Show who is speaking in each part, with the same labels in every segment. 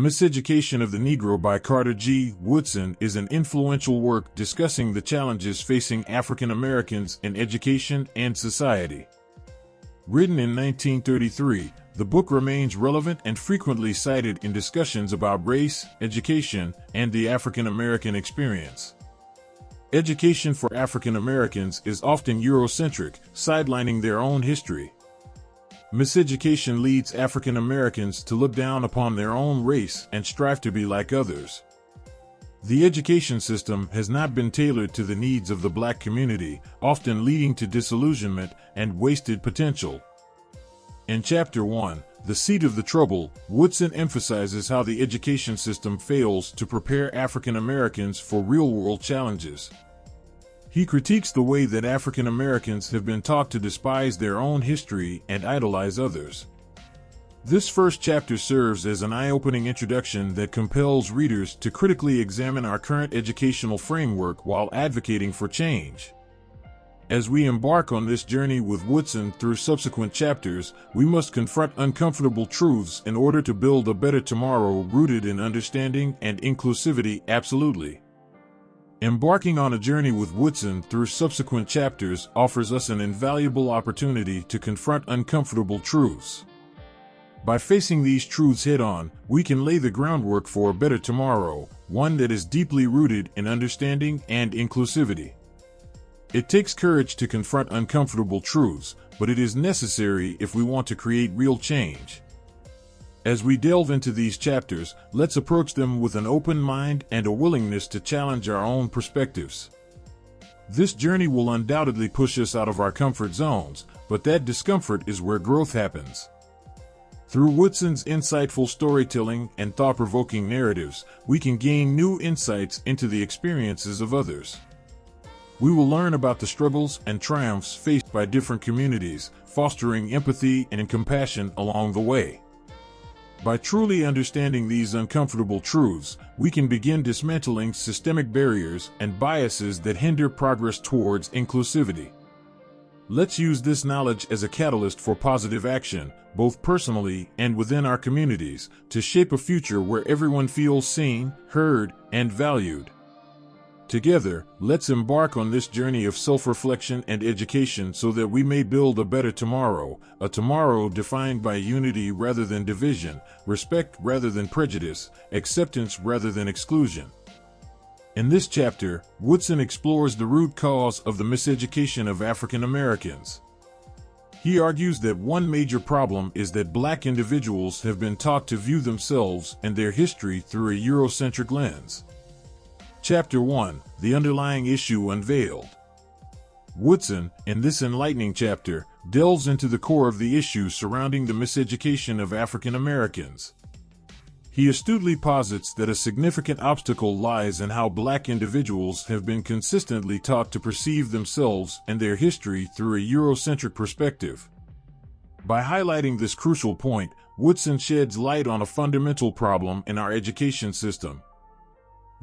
Speaker 1: Miseducation of the Negro by Carter G. Woodson is an influential work discussing the challenges facing African Americans in education and society. Written in 1933, the book remains relevant and frequently cited in discussions about race, education, and the African American experience. Education for African Americans is often Eurocentric, sidelining their own history. Miseducation leads African Americans to look down upon their own race and strive to be like others. The education system has not been tailored to the needs of the Black community, often leading to disillusionment and wasted potential. In Chapter 1, The Seat of the Trouble, Woodson emphasizes how the education system fails to prepare African Americans for real-world challenges. He critiques the way that African Americans have been taught to despise their own history and idolize others. This first chapter serves as an eye-opening introduction that compels readers to critically examine our current educational framework while advocating for change. As we embark on this journey with Woodson through subsequent chapters, we must confront uncomfortable truths in order to build a better tomorrow rooted in understanding and inclusivity. Absolutely. Embarking on a journey with Woodson through subsequent chapters offers us an invaluable opportunity to confront uncomfortable truths. By facing these truths head-on, we can lay the groundwork for a better tomorrow, one that is deeply rooted in understanding and inclusivity. It takes courage to confront uncomfortable truths, but it is necessary if we want to create real change. As we delve into these chapters, let's approach them with an open mind and a willingness to challenge our own perspectives. This journey will undoubtedly push us out of our comfort zones, but that discomfort is where growth happens. Through Woodson's insightful storytelling and thought-provoking narratives, we can gain new insights into the experiences of others. We will learn about the struggles and triumphs faced by different communities, fostering empathy and compassion along the way. By truly understanding these uncomfortable truths, we can begin dismantling systemic barriers and biases that hinder progress towards inclusivity. Let's use this knowledge as a catalyst for positive action, both personally and within our communities, to shape a future where everyone feels seen, heard, and valued. Together, let's embark on this journey of self-reflection and education so that we may build a better tomorrow, a tomorrow defined by unity rather than division, respect rather than prejudice, acceptance rather than exclusion. In this chapter, Woodson explores the root cause of the miseducation of African Americans. He argues that one major problem is that Black individuals have been taught to view themselves and their history through a Eurocentric lens. Chapter 1, The Underlying Issue Unveiled. Woodson, in this enlightening chapter, delves into the core of the issues surrounding the miseducation of African Americans. He astutely posits that a significant obstacle lies in how Black individuals have been consistently taught to perceive themselves and their history through a Eurocentric perspective. By highlighting this crucial point, Woodson sheds light on a fundamental problem in our education system.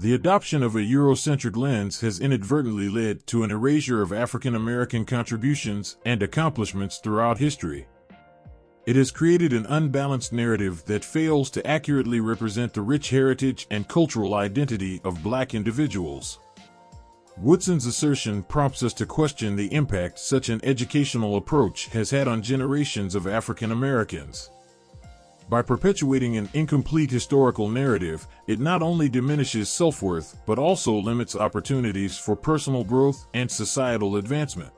Speaker 1: The adoption of a Eurocentric lens has inadvertently led to an erasure of African American contributions and accomplishments throughout history. It has created an unbalanced narrative that fails to accurately represent the rich heritage and cultural identity of Black individuals. Woodson's assertion prompts us to question the impact such an educational approach has had on generations of African Americans. By perpetuating an incomplete historical narrative, it not only diminishes self-worth but also limits opportunities for personal growth and societal advancement.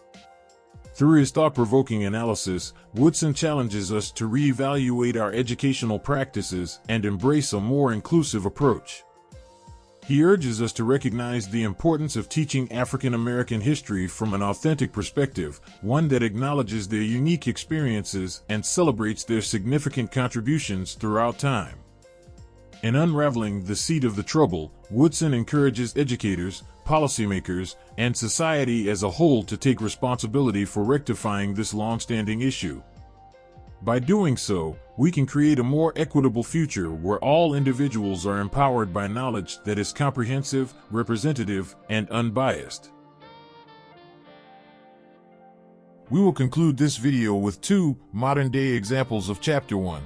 Speaker 1: Through his thought-provoking analysis, Woodson challenges us to reevaluate our educational practices and embrace a more inclusive approach. He urges us to recognize the importance of teaching African American history from an authentic perspective, one that acknowledges their unique experiences and celebrates their significant contributions throughout time. In unraveling the seat of the trouble, Woodson encourages educators, policymakers, and society as a whole to take responsibility for rectifying this long-standing issue. By doing so, we can create a more equitable future where all individuals are empowered by knowledge that is comprehensive, representative, and unbiased. We will conclude this video with two modern-day examples of Chapter 1.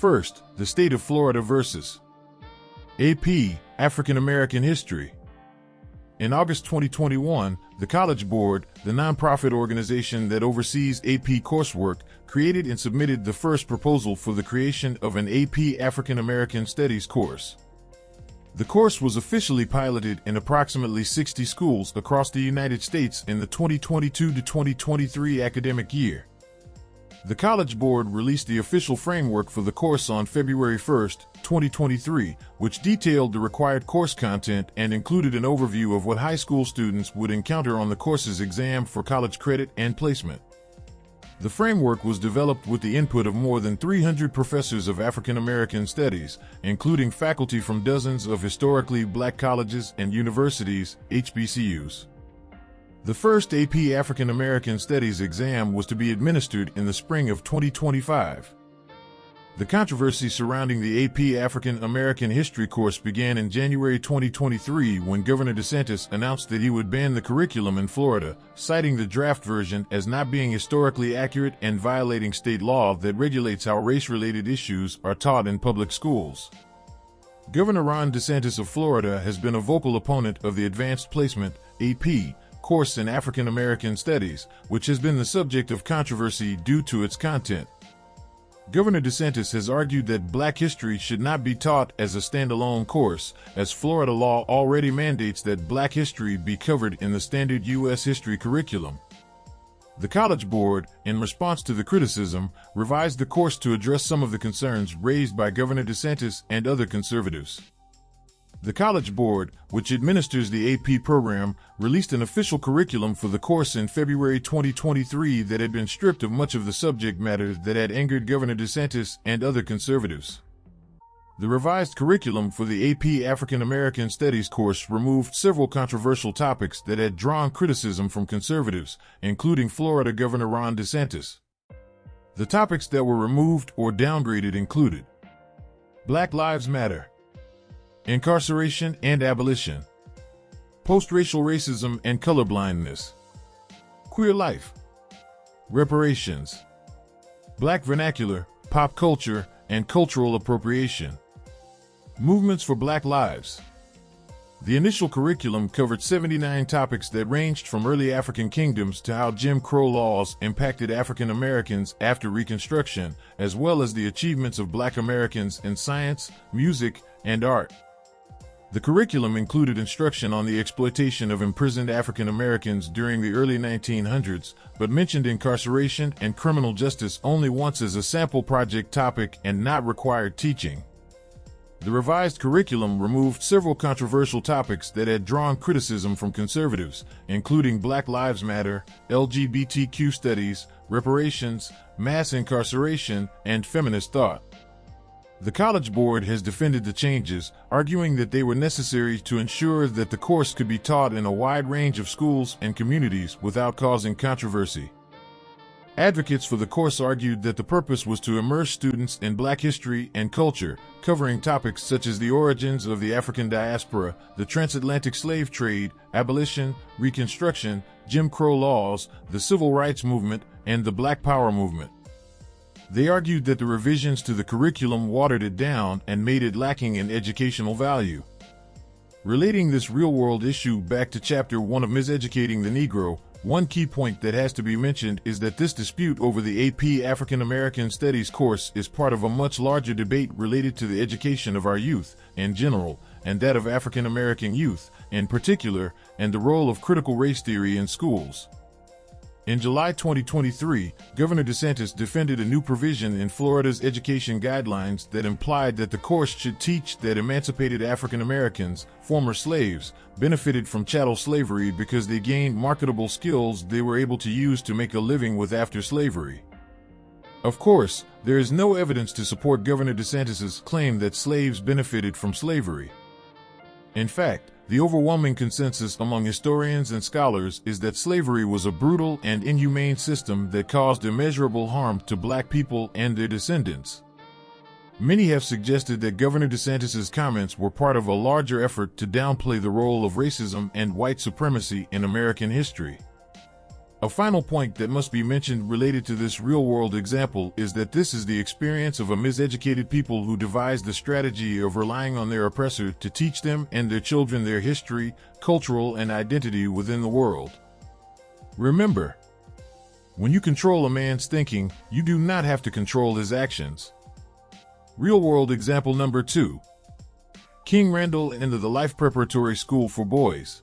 Speaker 1: First, the state of Florida versus AP, African American History. In August 2021, the College Board, the nonprofit organization that oversees AP coursework, created and submitted the first proposal for the creation of an AP African American Studies course. The course was officially piloted in approximately 60 schools across the United States in the 2022 to 2023 academic year. The College Board released the official framework for the course on February 1, 2023, which detailed the required course content and included an overview of what high school students would encounter on the course's exam for college credit and placement. The framework was developed with the input of more than 300 professors of African American studies, including faculty from dozens of historically black colleges and universities, HBCUs. The first AP African American Studies exam was to be administered in the spring of 2025. The controversy surrounding the AP African American History course began in January 2023 when Governor DeSantis announced that he would ban the curriculum in Florida, citing the draft version as not being historically accurate and violating state law that regulates how race-related issues are taught in public schools. Governor Ron DeSantis of Florida has been a vocal opponent of the Advanced Placement, AP, course in African American Studies, which has been the subject of controversy due to its content. Governor DeSantis has argued that Black history should not be taught as a standalone course, as Florida law already mandates that Black history be covered in the standard U.S. history curriculum. The College Board, in response to the criticism, revised the course to address some of the concerns raised by Governor DeSantis and other conservatives. The College Board, which administers the AP program, released an official curriculum for the course in February 2023 that had been stripped of much of the subject matter that had angered Governor DeSantis and other conservatives. The revised curriculum for the AP African American Studies course removed several controversial topics that had drawn criticism from conservatives, including Florida Governor Ron DeSantis. The topics that were removed or downgraded included Black Lives Matter, incarceration and abolition, post-racial racism and colorblindness, queer life, reparations, Black vernacular, pop culture, and cultural appropriation, movements for Black lives. The initial curriculum covered 79 topics that ranged from early African kingdoms to how Jim Crow laws impacted African Americans after Reconstruction, as well as the achievements of Black Americans in science, music, and art. The curriculum included instruction on the exploitation of imprisoned African Americans during the early 1900s, but mentioned incarceration and criminal justice only once as a sample project topic and not required teaching. The revised curriculum removed several controversial topics that had drawn criticism from conservatives, including Black Lives Matter, LGBTQ studies, reparations, mass incarceration, and feminist thought. The College Board has defended the changes, arguing that they were necessary to ensure that the course could be taught in a wide range of schools and communities without causing controversy. Advocates for the course argued that the purpose was to immerse students in Black history and culture, covering topics such as the origins of the African diaspora, the transatlantic slave trade, abolition, Reconstruction, Jim Crow laws, the Civil Rights Movement, and the Black Power movement. They argued that the revisions to the curriculum watered it down and made it lacking in educational value. Relating this real-world issue back to Chapter 1 of Miseducating the Negro, one key point that has to be mentioned is that this dispute over the AP African American Studies course is part of a much larger debate related to the education of our youth, in general, and that of African American youth, in particular, and the role of critical race theory in schools. In July 2023, Governor DeSantis defended a new provision in Florida's education guidelines that implied that the course should teach that emancipated African Americans, former slaves, benefited from chattel slavery because they gained marketable skills they were able to use to make a living with after slavery. Of course, there is no evidence to support Governor DeSantis's claim that slaves benefited from slavery. In fact, the overwhelming consensus among historians and scholars is that slavery was a brutal and inhumane system that caused immeasurable harm to Black people and their descendants. Many have suggested that Governor DeSantis's comments were part of a larger effort to downplay the role of racism and white supremacy in American history. A final point that must be mentioned related to this real-world example is that this is the experience of a miseducated people who devised the strategy of relying on their oppressor to teach them and their children their history, cultural, and identity within the world. Remember, when you control a man's thinking, you do not have to control his actions. Real-world example number 2. King Randall and the Life Preparatory School for Boys.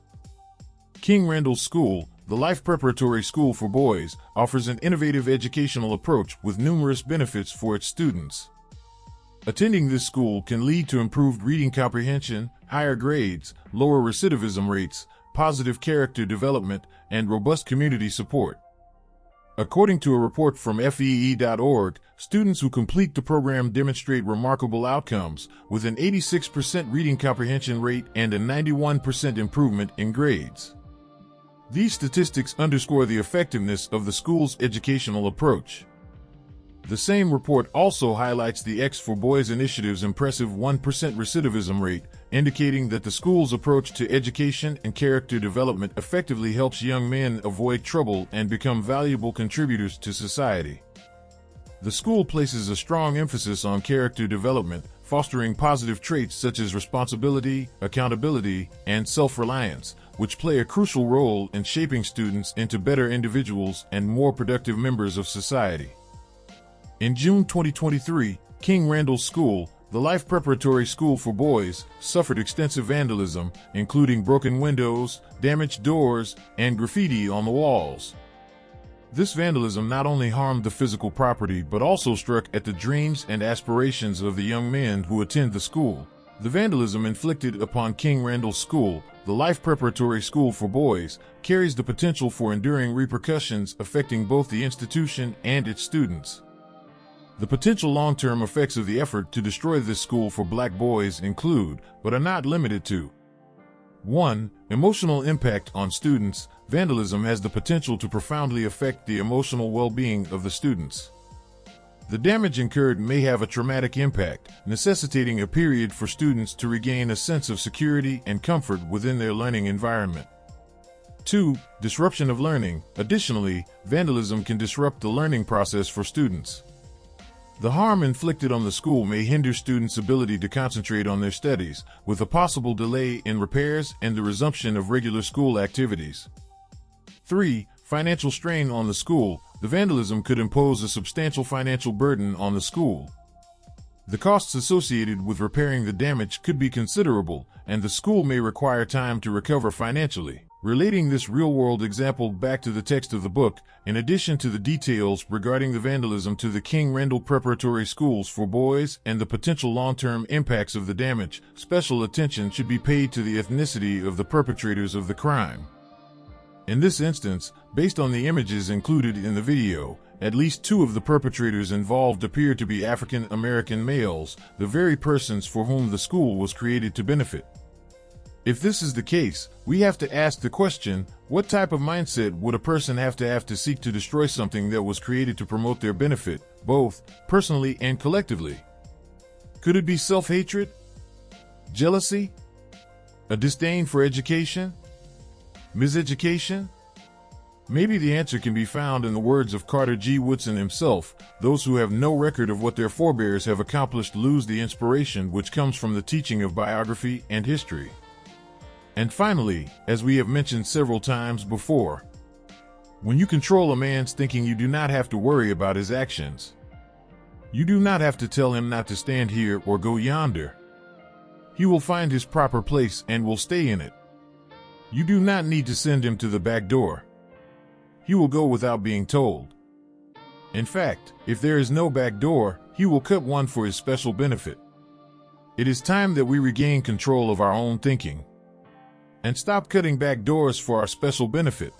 Speaker 1: King Randall's School, the Life Preparatory School for Boys, offers an innovative educational approach with numerous benefits for its students. Attending this school can lead to improved reading comprehension, higher grades, lower recidivism rates, positive character development, and robust community support. According to a report from FEE.org, students who complete the program demonstrate remarkable outcomes, with an 86% reading comprehension rate and a 91% improvement in grades. These statistics underscore the effectiveness of the school's educational approach. The same report also highlights the X for Boys initiative's impressive 1% recidivism rate, indicating that the school's approach to education and character development effectively helps young men avoid trouble and become valuable contributors to society. The school places a strong emphasis on character development, fostering positive traits such as responsibility, accountability, and self-reliance, which play a crucial role in shaping students into better individuals and more productive members of society. In June 2023, King Randall's School, the Life Preparatory School for Boys, suffered extensive vandalism, including broken windows, damaged doors, and graffiti on the walls. This vandalism not only harmed the physical property but also struck at the dreams and aspirations of the young men who attend the school. The vandalism inflicted upon King Randall's School, the Life Preparatory School for Boys, carries the potential for enduring repercussions affecting both the institution and its students. The potential long-term effects of the effort to destroy this school for black boys include, but are not limited to: 1. Emotional impact on students. Vandalism has the potential to profoundly affect the emotional well-being of the students. The damage incurred may have a traumatic impact, necessitating a period for students to regain a sense of security and comfort within their learning environment. 2. Disruption of learning. Additionally, vandalism can disrupt the learning process for students. The harm inflicted on the school may hinder students' ability to concentrate on their studies, with a possible delay in repairs and the resumption of regular school activities. 3. Financial strain on the school. The vandalism could impose a substantial financial burden on the school. The costs associated with repairing the damage could be considerable, and the school may require time to recover financially. Relating this real-world example back to the text of the book, in addition to the details regarding the vandalism to the King Randall Preparatory Schools for Boys and the potential long-term impacts of the damage, special attention should be paid to the ethnicity of the perpetrators of the crime. In this instance, based on the images included in the video, at least 2 of the perpetrators involved appear to be African American males, the very persons for whom the school was created to benefit. If this is the case, we have to ask the question, what type of mindset would a person have to seek to destroy something that was created to promote their benefit, both personally and collectively? Could it be self-hatred? Jealousy? A disdain for education? Miseducation? Maybe the answer can be found in the words of Carter G. Woodson himself: those who have no record of what their forebears have accomplished lose the inspiration which comes from the teaching of biography and history. And finally, as we have mentioned several times before, when you control a man's thinking, you do not have to worry about his actions. You do not have to tell him not to stand here or go yonder. He will find his proper place and will stay in it. You do not need to send him to the back door. He will go without being told. In fact, if there is no back door, he will cut one for his special benefit. It is time that we regain control of our own thinking and stop cutting back doors for our special benefit.